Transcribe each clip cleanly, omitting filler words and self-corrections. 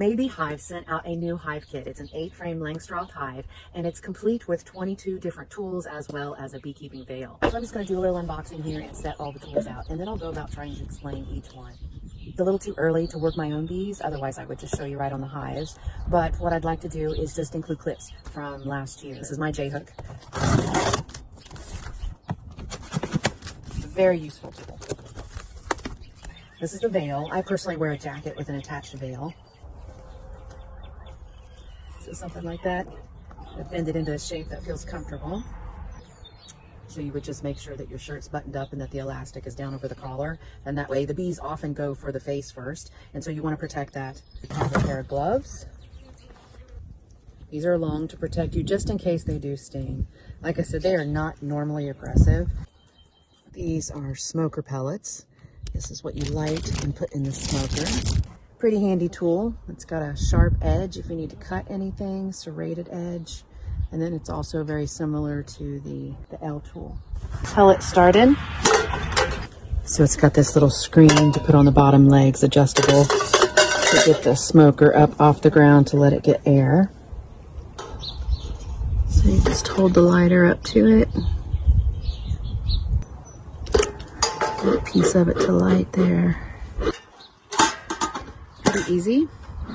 Maybe Hive sent out a new hive kit. It's an 8-frame Langstroth hive, and it's complete with 22 different tools as well as a beekeeping veil. So I'm just going to do a little unboxing here and set all the tools out, and then I'll go about trying to explain each one. It's a little too early to work my own bees, otherwise I would just show you right on the hives. But what I'd like to do is just include clips from last year. This is my J-hook. Very useful tool. This is the veil. I personally wear a jacket with an attached veil. So something like that. I bend it into a shape that feels comfortable. So you would just make sure that your shirt's buttoned up and that the elastic is down over the collar. And that way the bees often go for the face first. And so you want to protect that. You have a pair of gloves. These are long to protect you just in case they do sting. Like I said, they are not normally aggressive. These are smoker pellets. This is what you light and put in the smoker. Pretty handy tool. It's got a sharp edge if you need to cut anything, serrated edge. And then it's also very similar to the L tool. Pellet started. So it's got this little screen to put on the bottom legs, adjustable to get the smoker up off the ground to let it get air. So you just hold the lighter up to it. A piece of it to light there. Pretty easy.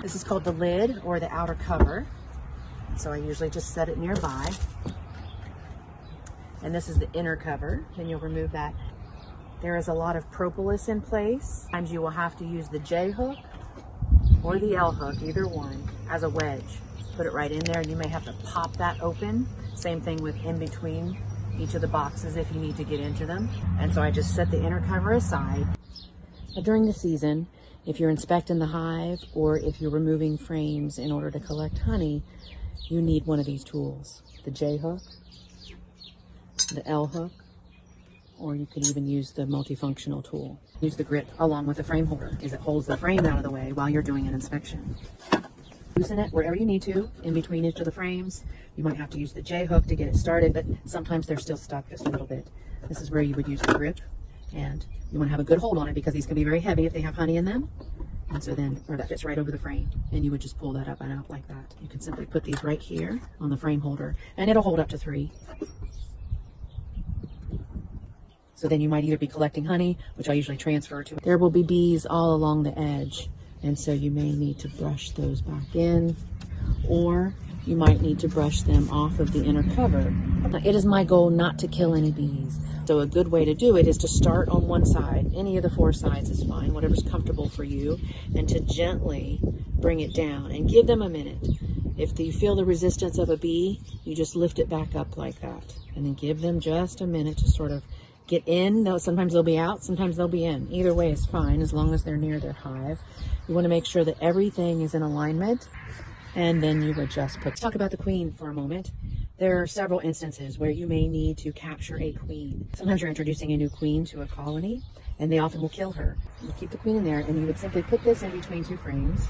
This is called the lid or the outer cover. So I usually just set it nearby. And this is the inner cover. Then you'll remove that. There is a lot of propolis in place. Sometimes you will have to use the J hook or the L hook, either one, as a wedge. Put it right in there and you may have to pop that open. Same thing with in between each of the boxes if you need to get into them. And so I just set the inner cover aside. But during the season, if you're inspecting the hive or if you're removing frames in order to collect honey, you need one of these tools. The J hook, the L hook, or you could even use the multifunctional tool. Use the grip along with the frame holder because it holds the frame out of the way while you're doing an inspection. Loosen it wherever you need to, in between each of the frames. You might have to use the J hook to get it started, but sometimes they're still stuck just a little bit. This is where you would use the grip, and you want to have a good hold on it because these can be very heavy if they have honey in them. And so then, or that fits right over the frame, and you would just pull that up and out like that. You can simply put these right here on the frame holder, and it'll hold up to 3. So then you might either be collecting honey, which I usually transfer to. There will be bees all along the edge. And so you may need to brush those back in, or you might need to brush them off of the inner cover. Now, it is my goal not to kill any bees. So a good way to do it is to start on one side. Any of the 4 sides is fine, whatever's comfortable for you, and to gently bring it down and give them a minute. If you feel the resistance of a bee, you just lift it back up like that, and then give them just a minute to sort of get in. Though sometimes they'll be out, sometimes they'll be in. Either way is fine as long as they're near their hive. You want to make sure that everything is in alignment, and then you would just put. Let's talk about the queen for a moment. There are several instances where you may need to capture a queen. Sometimes you're introducing a new queen to a colony, and they often will kill her. You keep the queen in there, and you would simply put this in between 2 frames,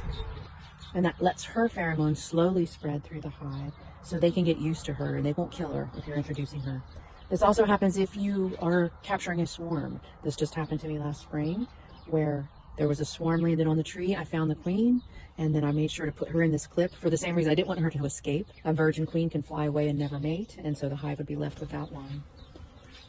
and that lets her pheromones slowly spread through the hive so they can get used to her, and they won't kill her if you're introducing her. This also happens if you are capturing a swarm. This just happened to me last spring, where there was a swarm landed on the tree. I found the queen, and then I made sure to put her in this clip for the same reason. I didn't want her to escape. A virgin queen can fly away and never mate, and so the hive would be left without one.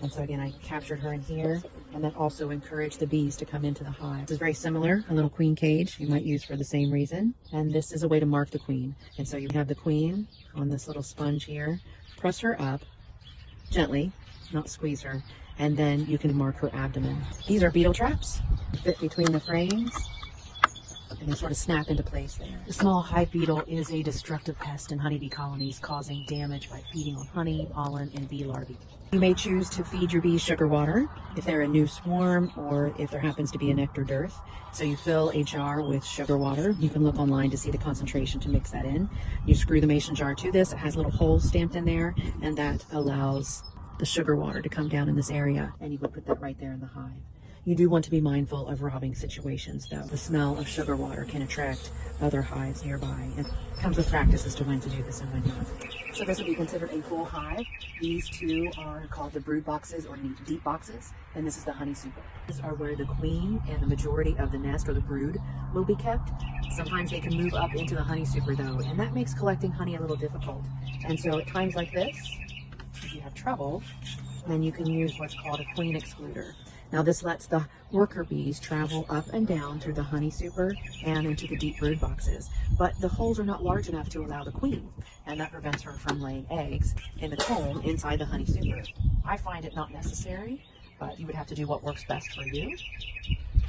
And so again, I captured her in here, and that also encouraged the bees to come into the hive. This is very similar, a little queen cage you might use for the same reason. And this is a way to mark the queen. And so you have the queen on this little sponge here. Press her up gently, not squeeze her, and then you can mark her abdomen. These are beetle traps. Fit between the frames, and they sort of snap into place there. The small hive beetle is a destructive pest in honeybee colonies, causing damage by feeding on honey, pollen, and bee larvae. You may choose to feed your bees sugar water if they're a new swarm or if there happens to be a nectar dearth. So you fill a jar with sugar water. You can look online to see the concentration to mix that in. You screw the mason jar to this. It has little holes stamped in there, and that allows the sugar water to come down in this area, and you would put that right there in the hive. You do want to be mindful of robbing situations, though. The smell of sugar water can attract other hives nearby, and it comes with practice as to when to do this and when not. So this would be considered a full hive. These two are called the brood boxes or deep boxes, and this is the honey super. These are where the queen and the majority of the nest or the brood will be kept. Sometimes they can move up into the honey super though, and that makes collecting honey a little difficult. And so at times like this, if you have trouble, then you can use what's called a queen excluder. Now this lets the worker bees travel up and down through the honey super and into the deep brood boxes, but the holes are not large enough to allow the queen, and that prevents her from laying eggs in the comb inside the honey super. I find it not necessary, but you would have to do what works best for you.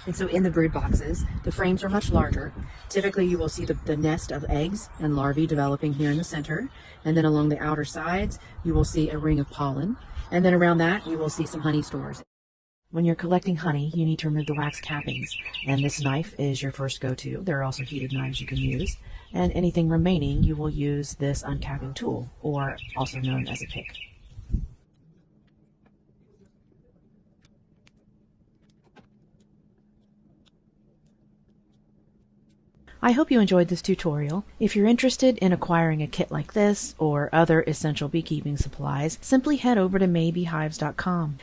And so in the brood boxes, the frames are much larger. Typically you will see the nest of eggs and larvae developing here in the center, and then along the outer sides you will see a ring of pollen, and then around that you will see some honey stores. When you're collecting honey, you need to remove the wax cappings, and this knife is your first go-to. There are also heated knives you can use, and anything remaining you will use this uncapping tool, or also known as a pick. I hope you enjoyed this tutorial. If you're interested in acquiring a kit like this or other essential beekeeping supplies, simply head over to maybeehives.com.